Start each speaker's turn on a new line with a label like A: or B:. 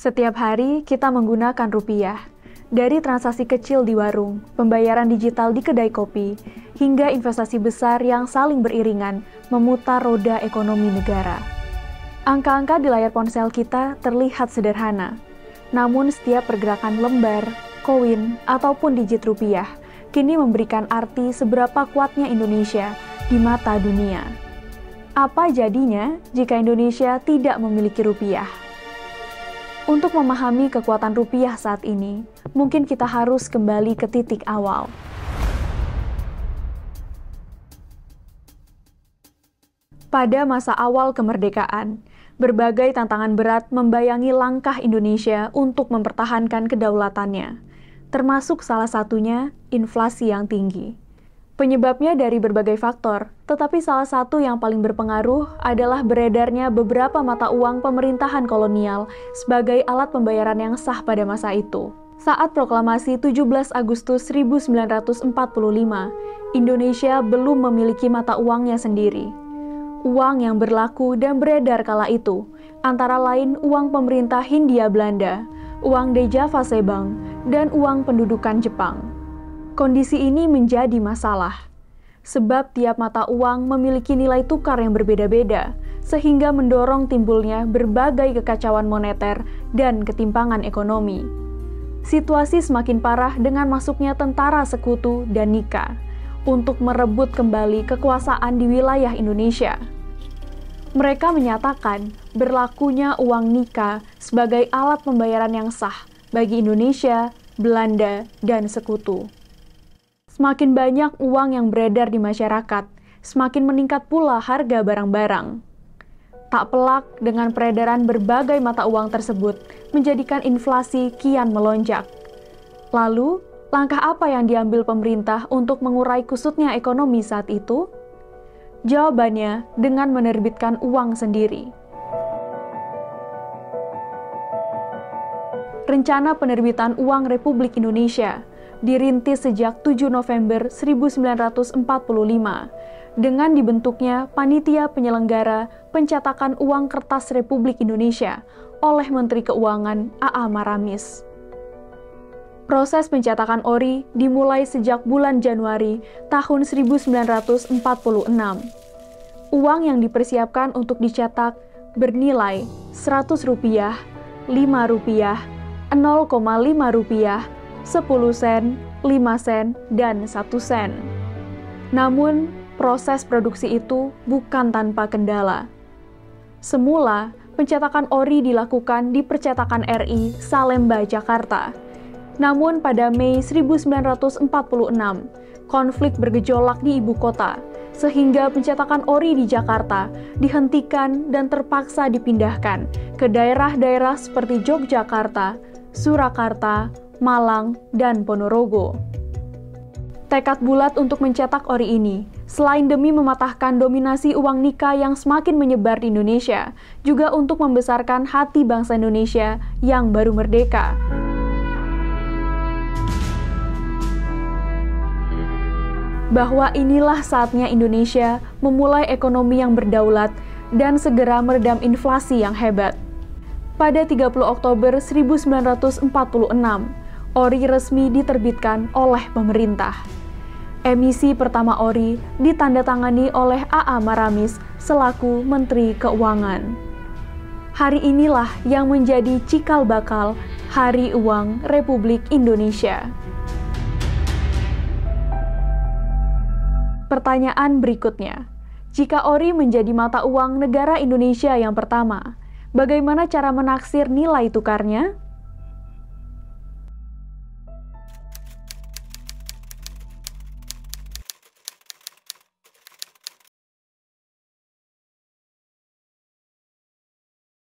A: Setiap hari kita menggunakan rupiah. Dari transaksi kecil di warung, pembayaran digital di kedai kopi, hingga investasi besar yang saling beriringan memutar roda ekonomi negara. Angka-angka di layar ponsel kita terlihat sederhana. Namun setiap pergerakan lembar, koin, ataupun digit rupiah kini memberikan arti seberapa kuatnya Indonesia di mata dunia. Apa jadinya jika Indonesia tidak memiliki rupiah? Untuk memahami kekuatan rupiah saat ini, mungkin kita harus kembali ke titik awal. Pada masa awal kemerdekaan, berbagai tantangan berat membayangi langkah Indonesia untuk mempertahankan kedaulatannya, termasuk salah satunya inflasi yang tinggi. Penyebabnya dari berbagai faktor, tetapi salah satu yang paling berpengaruh adalah beredarnya beberapa mata uang pemerintahan kolonial sebagai alat pembayaran yang sah pada masa itu. Saat proklamasi 17 Agustus 1945, Indonesia belum memiliki mata uangnya sendiri. Uang yang berlaku dan beredar kala itu, antara lain uang pemerintah Hindia Belanda, uang Dejavasebang, dan uang pendudukan Jepang. Kondisi ini menjadi masalah, sebab tiap mata uang memiliki nilai tukar yang berbeda-beda, sehingga mendorong timbulnya berbagai kekacauan moneter dan ketimpangan ekonomi. Situasi semakin parah dengan masuknya tentara sekutu dan Nika untuk merebut kembali kekuasaan di wilayah Indonesia. Mereka menyatakan berlakunya uang Nika sebagai alat pembayaran yang sah bagi Indonesia, Belanda, dan sekutu. Semakin banyak uang yang beredar di masyarakat, semakin meningkat pula harga barang-barang. Tak pelak dengan peredaran berbagai mata uang tersebut menjadikan inflasi kian melonjak. Lalu, langkah apa yang diambil pemerintah untuk mengurai kusutnya ekonomi saat itu? Jawabannya dengan menerbitkan uang sendiri. Rencana penerbitan uang Republik Indonesia dirintis sejak 7 November 1945 dengan dibentuknya Panitia Penyelenggara Pencetakan Uang Kertas Republik Indonesia oleh Menteri Keuangan A.A. Maramis. Proses pencetakan ORI dimulai sejak bulan Januari tahun 1946. Uang yang dipersiapkan untuk dicetak bernilai Rp100, Rp5, Rp0,5, Rp10, 10 sen, 5 sen, dan 1 sen. Namun, proses produksi itu bukan tanpa kendala. Semula, pencetakan ORI dilakukan di Percetakan RI Salemba, Jakarta. Namun pada Mei 1946, konflik bergejolak di ibu kota, sehingga pencetakan ORI di Jakarta dihentikan dan terpaksa dipindahkan ke daerah-daerah seperti Yogyakarta, Surakarta, Malang, dan Ponorogo. Tekad bulat untuk mencetak ORI ini, selain demi mematahkan dominasi uang Nika yang semakin menyebar di Indonesia, juga untuk membesarkan hati bangsa Indonesia yang baru merdeka. Bahwa inilah saatnya Indonesia memulai ekonomi yang berdaulat dan segera meredam inflasi yang hebat. Pada 30 Oktober 1946, ORI resmi diterbitkan oleh pemerintah. Emisi pertama ORI ditandatangani oleh A.A. Maramis selaku Menteri Keuangan. Hari inilah yang menjadi cikal bakal Hari Uang Republik Indonesia. Pertanyaan berikutnya, jika ORI menjadi mata uang negara Indonesia yang pertama, bagaimana cara menaksir nilai tukarnya?